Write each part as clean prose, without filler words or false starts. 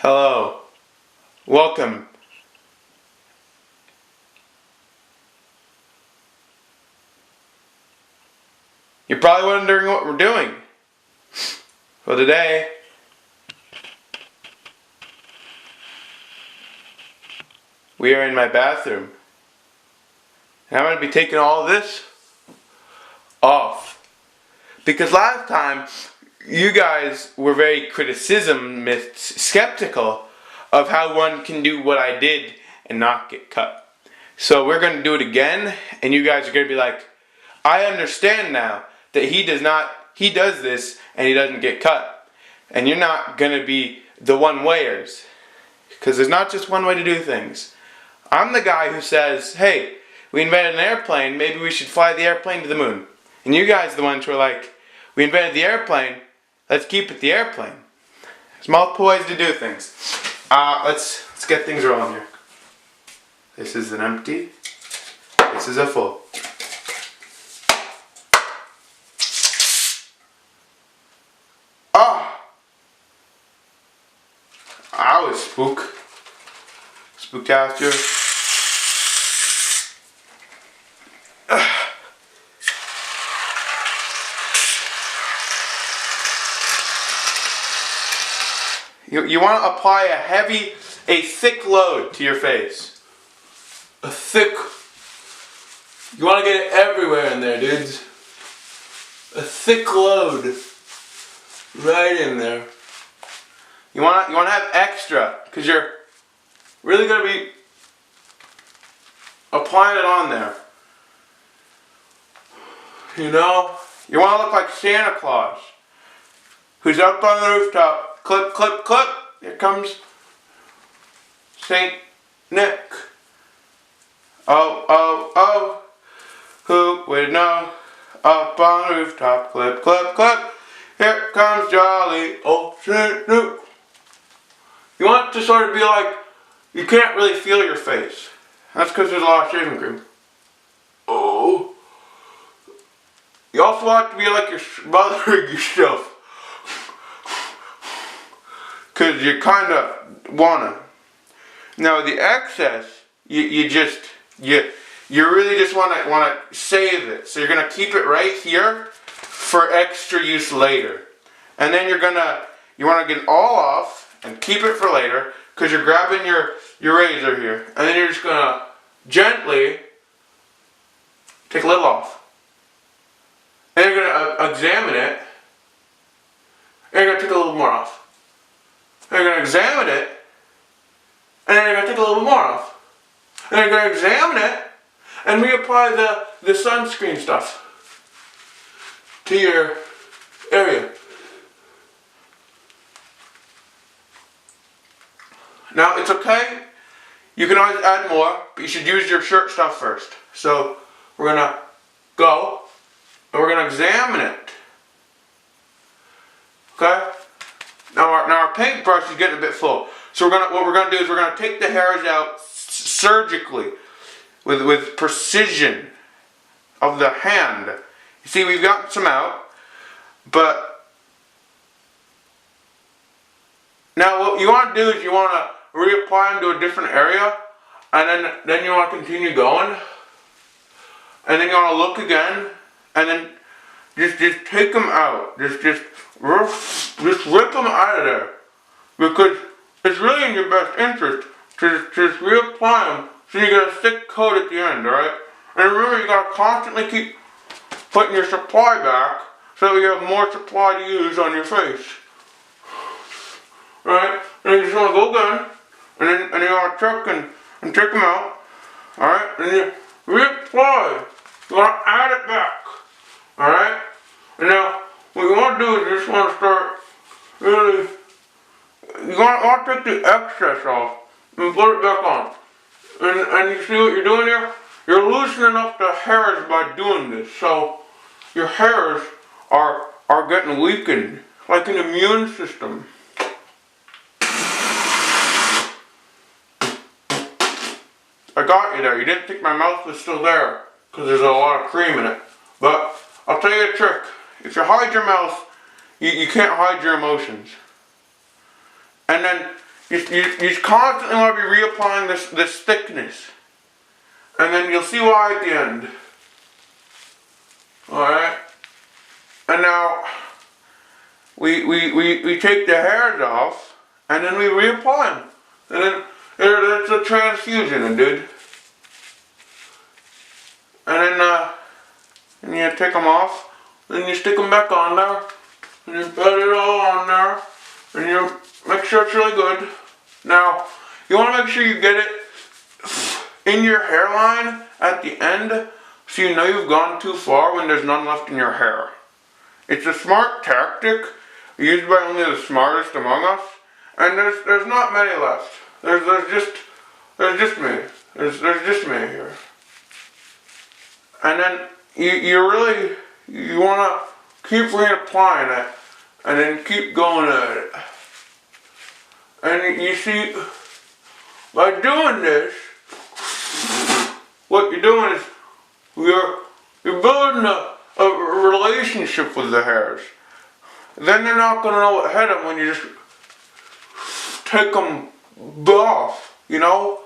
Hello. Welcome. You're probably wondering what we're doing. Well, today, we are in my bathroom. And I'm going to be taking all this off. Because last time, you guys were very skeptical of how one can do what I did and not get cut. So we're going to do it again, and you guys are going to be like, I understand now that he does this and he doesn't get cut. And you're not going to be the one-wayers. Because there's not just one way to do things. I'm the guy who says, hey, we invented an airplane, maybe we should fly the airplane to the moon. And you guys are the ones who are like, we invented the airplane, let's keep it the airplane. There's multiple ways to do things. Let's get things rolling here. This is an empty. This is a full. I was spooktacular. You want to apply a thick load to your face. You want to get it everywhere in there, dudes. A thick load. Right in there. You want to have extra, because you're really going to be applying it on there. You know? You want to look like Santa Claus, who's up on the rooftop. Clip, clip, clip. Here comes Saint Nick. Oh, oh, oh. Who would know? Up on the rooftop. Clip, clip, clip. Here comes jolly old Saint Nick. You want it to sort of be like, you can't really feel your face. That's because there's a lot of shaving cream. Oh. You also want it to be like you're smothering yourself. Because you kind of want to. Now the excess, you really just want to save it. So you're going to keep it right here for extra use later. And then you want to get it all off and keep it for later, because you're grabbing your razor here. And then you're just going to gently take a little off. And you're going to examine it. And you're going to take a little more off. And you're going to examine it. And then you're going to take a little bit more off. And you're going to examine it. And reapply the sunscreen stuff to your area. Now, it's okay. You can always add more, but you should use your shirt stuff first. So, we're going to go, and we're going to examine it. Okay? Now our paintbrush is getting a bit full. So what we're going to do is we're going to take the hairs out surgically, with precision of the hand. You see, we've gotten some out, but now what you want to do is you want to reapply them to a different area, and then you want to continue going, and then you want to look again, and then just take them out. Just rip them out of there, because it's really in your best interest to just reapply them so you get a thick coat at the end, alright? And remember, you gotta constantly keep putting your supply back so you have more supply to use on your face. Alright? And you just want to go again, and you want to check and take them out. Alright? And you reapply. You want to add it back. Alright? And now, what you want to do is you just want to start really, you want to take the excess off and put it back on. And you see what you're doing here? You're loosening up the hairs by doing this. So your hairs are getting weakened, like an immune system. I got you there. You didn't think my mouth was still there, because there's a lot of cream in it. But I'll tell you a trick. If you hide your mouth, you can't hide your emotions. And then You constantly want to be reapplying this thickness. And then you'll see why at the end. Alright? And now, we take the hairs off, and then we reapply them. And then, it's a transfusion, dude. And then, and you take them off, then you stick them back on there, and you put it all on there, and you make sure it's really good. Now, you want to make sure you get it in your hairline at the end, so you know you've gone too far when there's none left in your hair. It's a smart tactic, used by only the smartest among us, and there's not many left. There's just me. There's just me here. And then you want to keep reapplying it, and then keep going at it. And you see, by doing this, what you're doing is you're building a relationship with the hairs. Then they're not going to know what hit them when you just take them off, you know?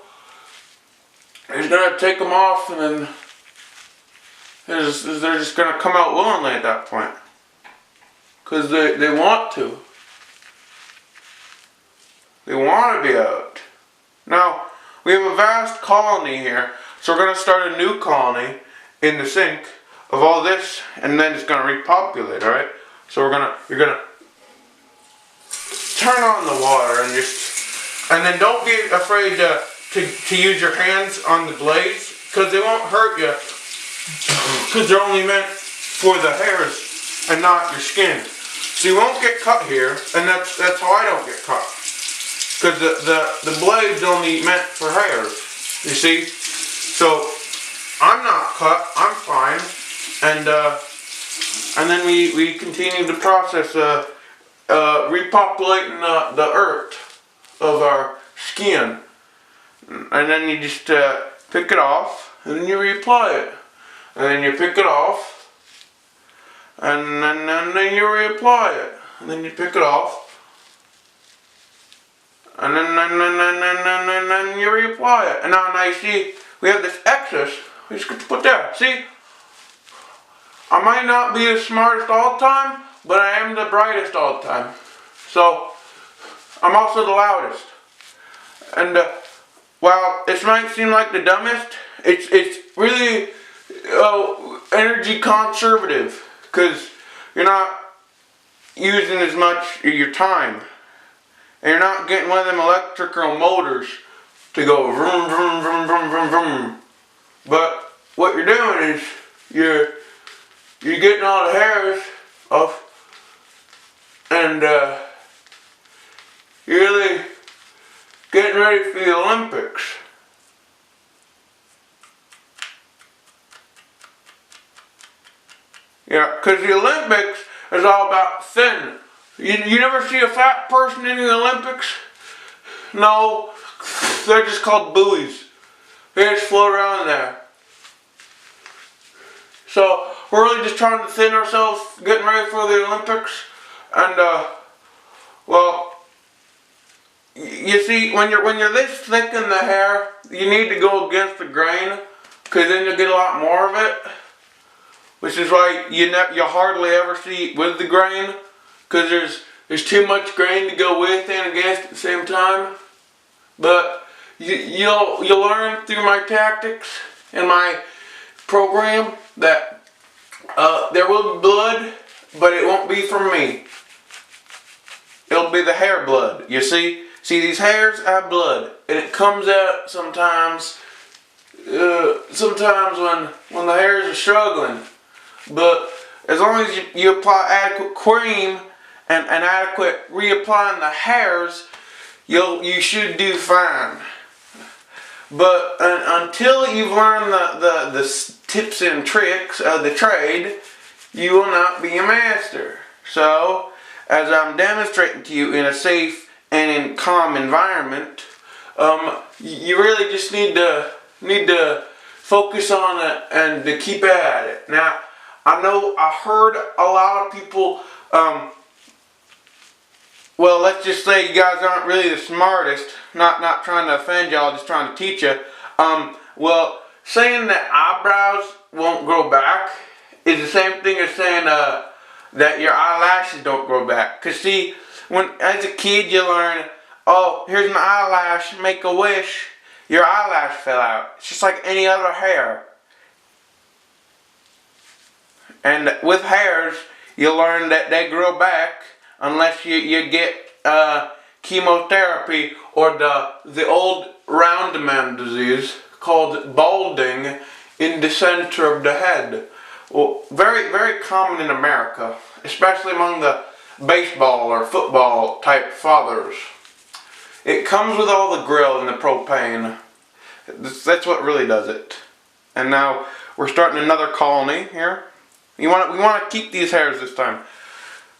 You're going to take them off, and then they're just going to come out willingly at that point. Because they want to. They want to be out. Now, we have a vast colony here, so we're going to start a new colony in the sink of all this, and then it's going to repopulate, alright? So you're gonna turn on the water and then don't be afraid to use your hands on the blades, because they won't hurt you, because they're only meant for the hairs and not your skin. So you won't get cut here, and that's how I don't get cut. Because the blade's only meant for hairs, you see? So, I'm not cut, I'm fine, and then we continue the process of repopulating the earth of our skin. And then you just pick it off, and then you reapply it. And then you pick it off, and then you reapply it. And then you pick it off, and then you reapply it. And now you see, we have this excess, we just get to put there. See? I might not be the smartest all the time, but I am the brightest all the time. So, I'm also the loudest. And while it might seem like the dumbest, it's really energy conservative, because you're not using as much of your time. And you're not getting one of them electrical motors to go vroom, vroom, vroom, vroom, vroom, vroom. But what you're doing is you're getting all the hairs off, and you're really getting ready for the Olympics. Yeah, because the Olympics is all about thin. You never see a fat person in the Olympics? No, they're just called buoys. They just float around there. So, we're really just trying to thin ourselves, getting ready for the Olympics. And, well, you see, when you're this thick in the hair, you need to go against the grain, because then you'll get a lot more of it. Which is why you hardly ever see it with the grain, because there's too much grain to go with and against at the same time. But you'll learn through my tactics and my program that there will be blood, but it won't be from me. It'll be the hair blood. You see? See, these hairs have blood, and it comes out sometimes. Sometimes when the hairs are struggling. But as long as you apply adequate cream and adequate reapplying the hairs, you should do fine. But until you've learned the tips and tricks of the trade, you will not be a master. So, as I'm demonstrating to you in a safe and in calm environment, you really just need to focus on it and to keep at it. Now, I know I heard a lot of people well, let's just say you guys aren't really the smartest. Not trying to offend y'all, just trying to teach you. Well, saying that eyebrows won't grow back is the same thing as saying that your eyelashes don't grow back. Cause see, when as a kid you learn, oh, here's my eyelash, make a wish, your eyelash fell out. It's just like any other hair. And with hairs, you learn that they grow back unless you get chemotherapy or the old round man disease called balding in the center of the head. Well, very, very common in America, especially among the baseball or football type fathers. It comes with all the grill and the propane. That's what really does it. And now we're starting another colony here. We want to keep these hairs this time.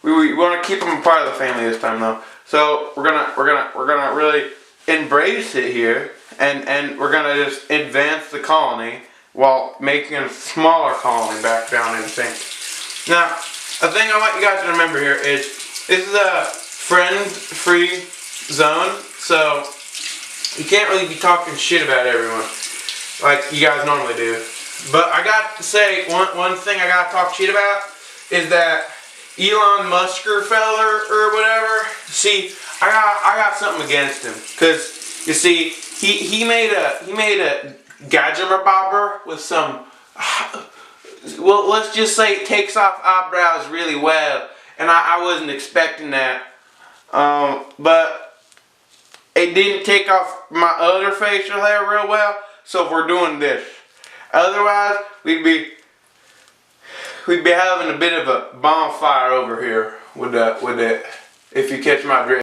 We want to keep them a part of the family this time though. So we're gonna really embrace it here, and we're gonna just advance the colony while making a smaller colony back down in sync. Now, the thing I want you guys to remember here is this is a friend-free zone, so you can't really be talking shit about everyone like you guys normally do. But I got to say, one thing I gotta talk shit about is that Elon Musker feller or whatever. See, I got something against him, cause you see, he made a gadget bobber with some. Well, let's just say it takes off eyebrows really well, and I wasn't expecting that. But it didn't take off my other facial hair real well. So if we're doing this, otherwise we'd be having a bit of a bonfire over here with it. If you catch my drift.